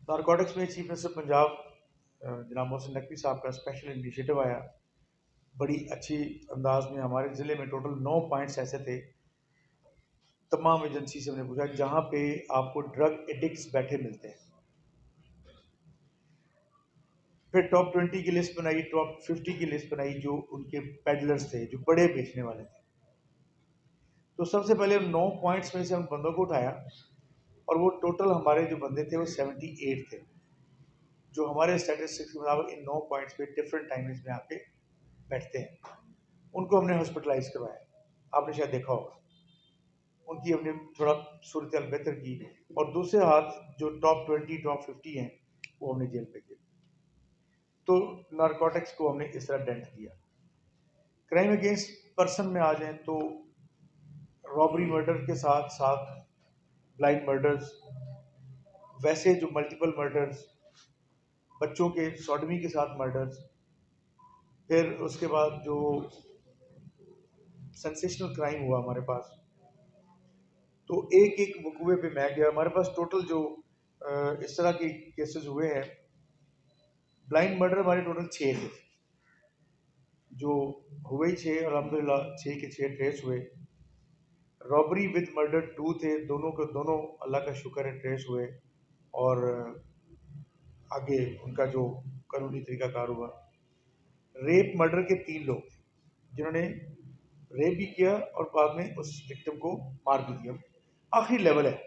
Narcotics में chief minister Punjab जनाब मोहसिन नकवी साहब का स्पेशल इनिशिएटिव आया। बड़ी अच्छी अंदाज में हमारे ज़िले में टोटल 9 पॉइंट्स ऐसे थे। तमाम एजेंसी से हमने पूछा जहाँ पे आपको ड्रग एडिक्ट्स बैठे मिलते हैं। फिर टॉप 20 की लिस्ट बनाई, टॉप 50 की लिस्ट बनाई जो उनके पेडलर्स थे, जो बड़े बेचने वाले थे। तो सबसे पहले 9 पॉइंट्स में से उन बंदों को उठाया और वो टोटल हमारे जो बंदे थे वो 78 थे, जो हमारे स्टैटिस्टिक्स के मुताबिक इन 9 पॉइंट्स पे डिफरेंट टाइमिंग्स में आके बैठते हैं। उनको हमने हॉस्पिटलाइज करवाया, आपने शायद देखा होगा। उनकी हमने थोड़ा सूरत बेहतर की और दूसरे हाथ जो टॉप 20 टॉप 50 हैं वो हमने जेल पे किए। तो नारकोटिक्स को हमने इस तरह डेंट दिया। क्राइम अगेंस्ट पर्सन में आ जाए तो रॉबरी मर्डर के साथ साथ ब्लाइंड मर्डर्स, वैसे जो मल्टीपल मर्डर्स, बच्चों के सॉडमी के साथ मर्डर्स, फिर उसके बाद जो सेंसेशनल क्राइम हुआ हमारे पास, तो एक एक वकूए पे मैं गया। हमारे पास टोटल जो इस तरह के केसेस हुए हैं, ब्लाइंड मर्डर हमारे टोटल 6 थे, जो हुए ही 6, अलहमदिल्ला 6 के 6 ट्रेस हुए। रॉबरी विद मर्डर 2 थे, दोनों के दोनों अल्लाह का शुक्र है ट्रेस हुए और आगे उनका जो कानूनी तरीकाकार हुआ। रेप मर्डर के 3 लोग थे जिन्होंने रेप भी किया और बाद में उस विक्टिम को मार भी दिया। आखिरी लेवल है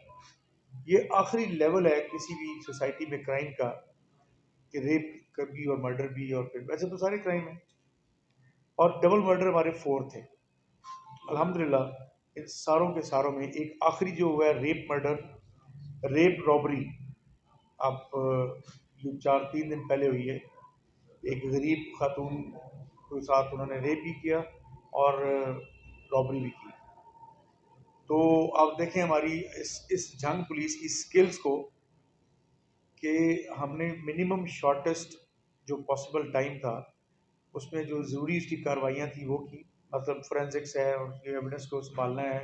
ये, आखिरी लेवल है किसी भी सोसाइटी में क्राइम का, कि रेप भी और मर्डर भी, और फिर वैसे तो सारे क्राइम है। और डबल मर्डर हमारे 4 थे। अल्हम्दुलिल्लाह इन सारों के सारों में एक आखिरी जो हुआ है रेप मर्डर, रेप रॉबरी, आप ये 4-3 दिन पहले हुई है। एक गरीब खातून के साथ उन्होंने रेप भी किया और रॉबरी भी की। तो आप देखें हमारी इस जंग पुलिस की स्किल्स को, कि हमने मिनिमम शॉर्टेस्ट जो पॉसिबल टाइम था उसमें जो ज़रूरी उसकी कार्रवाइयाँ थी वो की। मतलब फोरेंसिक्स है, उसके एविडेंस को संभालना है,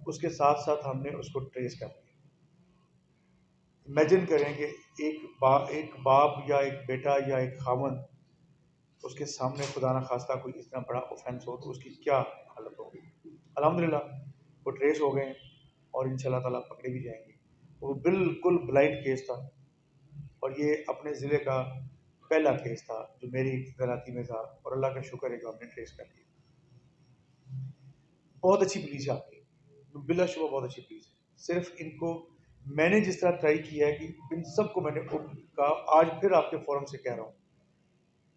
उसके साथ साथ हमने उसको ट्रेस कर लिया। इमेजिन करें कि एक बाप या एक बेटा या एक खामन, उसके सामने खुदा न खास्ता कोई इतना बड़ा ऑफेंस हो तो उसकी क्या हालत होगी। अल्हम्दुलिल्लाह वो ट्रेस हो गए और इंशाल्लाह ताला पकड़े भी जाएंगे। वो बिल्कुल ब्लाइंड केस था और ये अपने ज़िले का पहला केस था जो मेरी तैनाती में था और अल्लाह का शुक्र है कि हमने ट्रेस कर लिया। बहुत अच्छी पुलिस है आपकी, बिलाशुबा बहुत अच्छी पुलिस है। सिर्फ इनको मैंने जिस तरह ट्राई किया है कि इन सबको मैंने कहा, आज फिर आपके फोरम से कह रहा हूँ,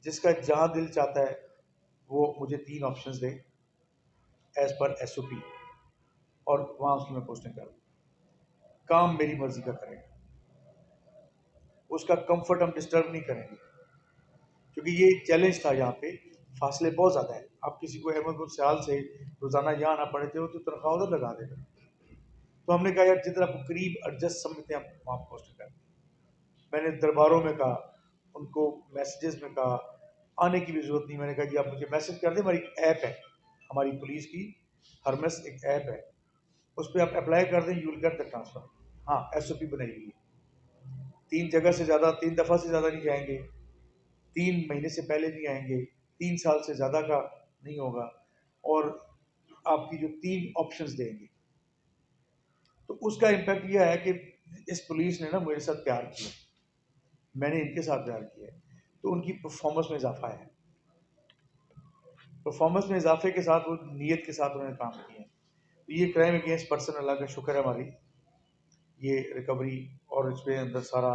जिसका जहाँ दिल चाहता है वो मुझे 3 ऑप्शंस दे एज पर SOP और वहाँ उसकी मैं पोस्टिंग करूँ। काम मेरी मर्जी का करेगा, उसका कंफर्ट हम डिस्टर्ब नहीं करेंगे, क्योंकि ये चैलेंज था। यहाँ पे फासले बहुत ज़्यादा है। आप किसी को अहमदपुर सियाल से रोज़ाना यहाँ आना पड़ते हो तो तनख्वाह उधर लगा देगा। तो हमने कहा यार जिधर आपको करीब एडजस्ट समझते हैं आप वहाँ पोस्ट करें। मैंने दरबारों में कहा, उनको मैसेजेस में कहा, आने की भी जरूरत नहीं। मैंने कहा जी आप मुझे मैसेज कर दें, हमारी एक ऐप है, हमारी पुलिस की हरमस एक ऐप है, उस पर आप अप्लाई कर दें, you will get the transfer. हाँ SOP बनाई हुई है, 3 जगह से ज़्यादा, 3 दफ़ा से ज़्यादा नहीं जाएंगे, 3 महीने से पहले नहीं आएंगे, 3 साल से ज़्यादा का नहीं होगा, और आपकी जो 3 ऑप्शंस देंगे। तो उसका इम्पैक्ट यह है कि इस पुलिस ने ना मेरे साथ प्यार किया, मैंने इनके साथ प्यार किया है, तो उनकी परफॉर्मेंस में इजाफा है। परफॉर्मेंस में इजाफे के साथ वो नीयत के साथ उन्होंने काम किया है। तो ये क्राइम अगेंस्ट पर्सन, अल्लाह का शुक्र है हमारी ये रिकवरी और इसके अंदर सारा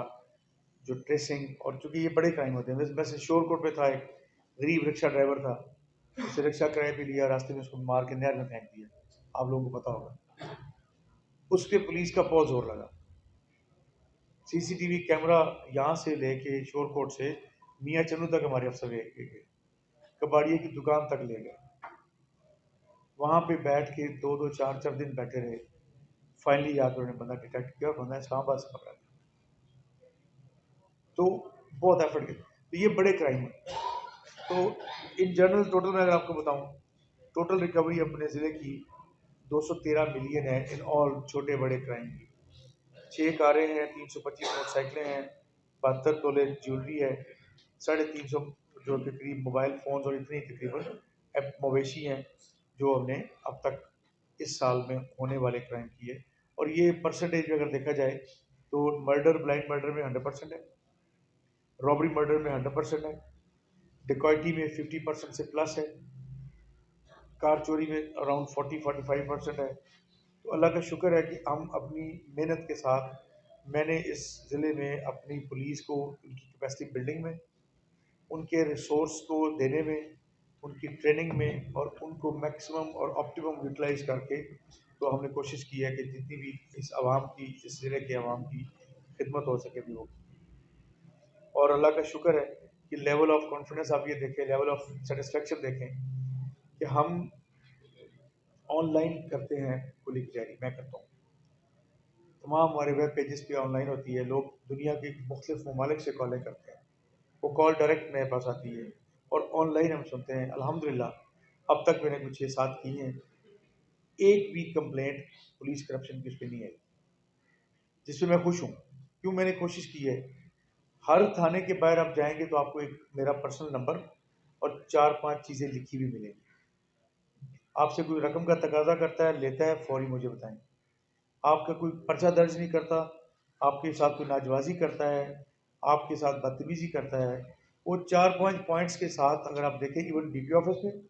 जो ट्रेसिंग, और चूंकि ये बड़े क्राइम होते हैं। वैसे शोरकोट पे था एक गरीब रिक्शा ड्राइवर था, उससे रिक्शा किराए पे लिया, रास्ते में उसको मार के नहर में फेंक दिया, आप लोगों को पता होगा। उस पर पुलिस का बहुत जोर लगा। CCTV कैमरा यहाँ से लेके शोरकोट से मियाँ चन्नू तक हमारे अफसर ले गए, कबाड़िए की दुकान तक ले गए, वहाँ पे बैठ के 2-2 4-4 दिन बैठे रहे। फाइनली आकर उन्होंने बंदा डिटेक्ट किया, बंदा इस्लामाबाद से पकड़ा गया। तो बहुत एफर्ट किया। तो ये बड़े क्राइम है। तो इन जनरल टोटल मैं अगर आपको बताऊं, टोटल रिकवरी अपने ज़िले की 213 मिलियन है इन ऑल छोटे बड़े क्राइम की। 6 कारें हैं, 325 मोटरसाइकिलें हैं, 72 तोले ज्वेलरी है, 350 जो के करीब मोबाइल फ़ोन्स और इतनी तकरीबन मवेशी हैं जो हमने अब तक इस साल में होने वाले क्राइम की है। और ये परसेंटेज अगर देखा जाए तो मर्डर, ब्लाइंड मर्डर में 100% है, रॉबरी मर्डर में 100% है, डिकॉइटी में 50% से प्लस है, कार चोरी में अराउंड 40-45% है। तो अल्लाह का शुक्र है कि हम अपनी मेहनत के साथ मैंने इस ज़िले में अपनी पुलिस को उनकी कैपेसिटी बिल्डिंग में, उनके रिसोर्स को देने में, उनकी ट्रेनिंग में और उनको मैक्सिमम और ऑप्टिमम यूटिलाइज करके तो हमने कोशिश की है कि जितनी भी इस आवाम की, इस ज़िले के आवाम की खिदमत हो सके भी हो। और अल्लाह का शुक्र है कि लेवल ऑफ कॉन्फिडेंस आप ये देखें, लेवल ऑफ सेटिस्फेक्शन देखें कि हम ऑनलाइन करते हैं पुलिस की तैयारी, मैं करता हूँ। तमाम हमारे वेब पेजेस पे ऑनलाइन होती है, लोग दुनिया के मुख्तलिफ ममालिक से कॉलें करते हैं, वो कॉल डायरेक्ट मेरे पास आती है और ऑनलाइन हम सुनते हैं। अल्हम्दुलिल्लाह अब तक मैंने कुछ 6-7 की हैं, एक भी कंप्लेंट पुलिस करप्शन की उस पर नहीं आई, जिससे मैं खुश हूँ। क्यों मैंने कोशिश की है, हर थाने के बाहर आप जाएंगे तो आपको एक मेरा पर्सनल नंबर और 4-5 चीज़ें लिखी हुई मिलेंगी। आपसे कोई रकम का तकाजा करता है, लेता है, फौरी मुझे बताएं। आपका कोई पर्चा दर्ज नहीं करता, आपके साथ कोई नाजवाजी करता है, आपके साथ बदतमीजी करता है, वो 4-5 पॉइंट्स के साथ अगर आप देखें, इवन डीपी ऑफिस में,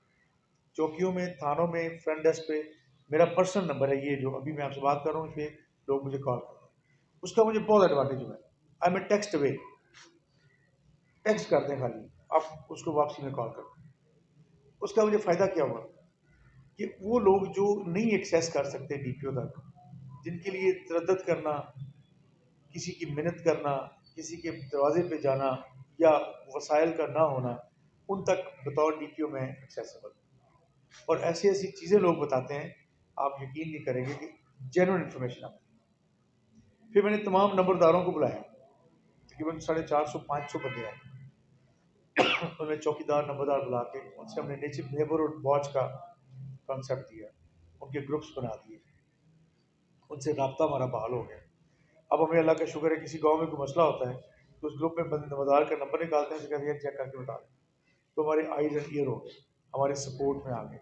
चौकियों में, थानों में, फ्रंट डेस्क पे मेरा पर्सनल नंबर है, ये जो अभी मैं आपसे बात कर रहा हूँ, इस पर लोग मुझे कॉल करते हैं। उसका मुझे बहुत एडवांटेज हुआ है। I am text away, text कर दें खाली, आप उसको वापसी में कॉल कर दें। उसका मुझे फ़ायदा क्या हुआ कि वो लोग जो नहीं एक्सेस कर सकते डीपीओ तक, जिनके लिए तरद्दत करना, किसी की मिन्नत करना, किसी के दरवाजे पे जाना या वसाइल का ना होना, उन तक बतौर डीपीओ में एक्सेसिबल। और ऐसी ऐसी चीज़ें लोग बताते हैं, आप यकीन नहीं करेंगे कि जेन्युइन इन्फॉर्मेशन आती है। फिर मैंने तमाम नंबरदारों को बुलाया, तकरीबन 450-500 बंदे आए, उन्होंने चौकीदार नंबरदार बुला के उनसे हमने नेबरहुड वॉच का कॉन्सेप्ट दिया, उनके ग्रुप्स बना दिए, उनसे रब्ता हमारा बहाल हो गया। अब हमें अल्लाह का शुक्र है, किसी गांव में कोई मसला होता है तो उस ग्रुप में नंबरदार का नंबर निकालते हैं, कहते हैं चेक करके बता दें, तो हमारे आइज एंड ईयर हो गए, हमारे सपोर्ट में आ गए।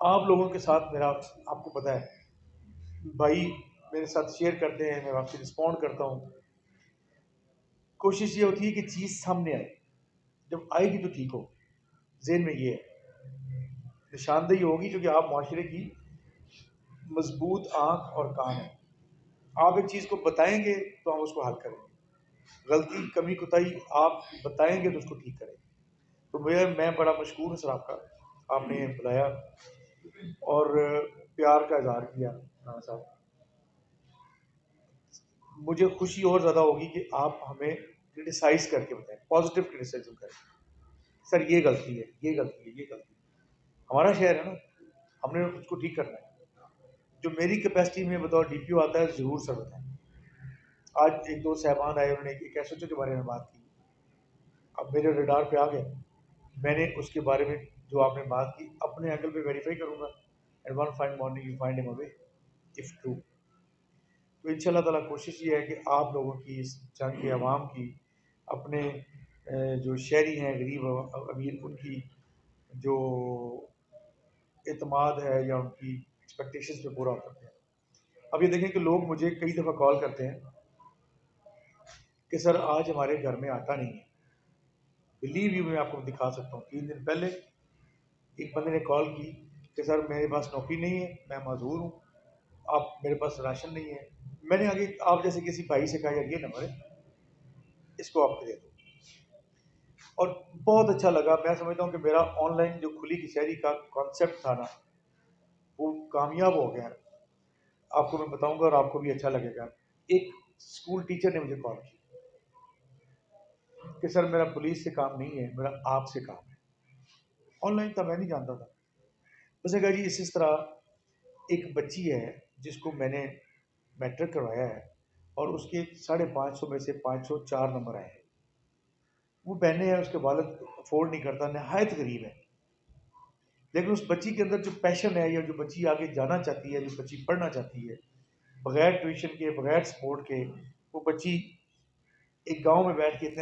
आप लोगों के साथ मेरा, आपको पता है भाई, मेरे साथ शेयर करते हैं, मैं आपसे रिस्पॉन्ड करता हूँ। कोशिश ये होती है कि चीज़ सामने आए, जब आएगी तो ठीक हो। जेन में ये है, निशानदेही होगी क्योंकि आप माशरे की मजबूत आंख और कान है। आप एक चीज़ को बताएंगे तो हम उसको हल करेंगे, गलती कमी कोताही आप बताएंगे तो उसको ठीक करेंगे। तो मैं बड़ा मशहूर हूँ सर आपका, आपने बुलाया और प्यार का इजहार किया। हाँ साहब, मुझे खुशी और ज़्यादा होगी कि आप हमें क्रिटिसाइज करके बताएं, पॉजिटिव क्रिटिसिज्म करें, सर ये गलती है, ये गलती है, ये गलती है। हमारा शहर है ना, हमने उसको ठीक करना है। जो मेरी कैपेसिटी में बतौर डीपीओ आता है ज़रूर सर बताएं। आज एक दो साहबान आए, उन्होंने एक एसएचओ के बारे में बात की, अब मेरे रडार पे आ गया, मैंने उसके बारे में जो आपने बात की अपने एंगल पे वेरीफाई करूंगा, and one fine morning you find him away if true. तो इंशाल्लाह ताला कोशिश ये है कि आप लोगों की, इस जंग के अवाम की, अपने जो शहरी हैं, गरीब अमीर, उनकी जो एतमाद है या उनकी एक्सपेक्टेशंस पे पूरा उतरते हैं। अब ये देखें कि लोग मुझे कई दफ़ा कॉल करते हैं कि सर आज हमारे घर में आटा नहीं है। बिलीव यू, मैं आपको दिखा सकता हूँ, 3 दिन पहले एक बंदे ने कॉल की कि सर मेरे पास नौकरी नहीं है, मैं मजदूर हूँ, आप मेरे पास राशन नहीं है। मैंने आगे आप जैसे किसी भाई से कहा, यार ये नंबर है, इसको आपको दे दो। और बहुत अच्छा लगा। मैं समझता हूँ कि मेरा ऑनलाइन जो खुली की शहरी का कॉन्सेप्ट था ना, वो कामयाब हो गया। आपको मैं बताऊंगा और आपको भी अच्छा लगेगा। एक स्कूल टीचर ने मुझे कॉल की कि सर मेरा पुलिस से काम नहीं है, मेरा आपसे काम है। ऑनलाइन था, मैं नहीं जानता था। उसने कहा जी इस तरह एक बच्ची है जिसको मैंने मैट्रिक करवाया है और उसके 550 में से 504 नंबर आए हैं। वो बहने हैं, उसके वालिद अफोर्ड नहीं करता, नहायत गरीब है, लेकिन उस बच्ची के अंदर जो पैशन है या जो बच्ची आगे जाना चाहती है, जो बच्ची पढ़ना चाहती है, बगैर ट्यूशन के, बगैर सपोर्ट के वो बच्ची एक गांव में बैठ के इतने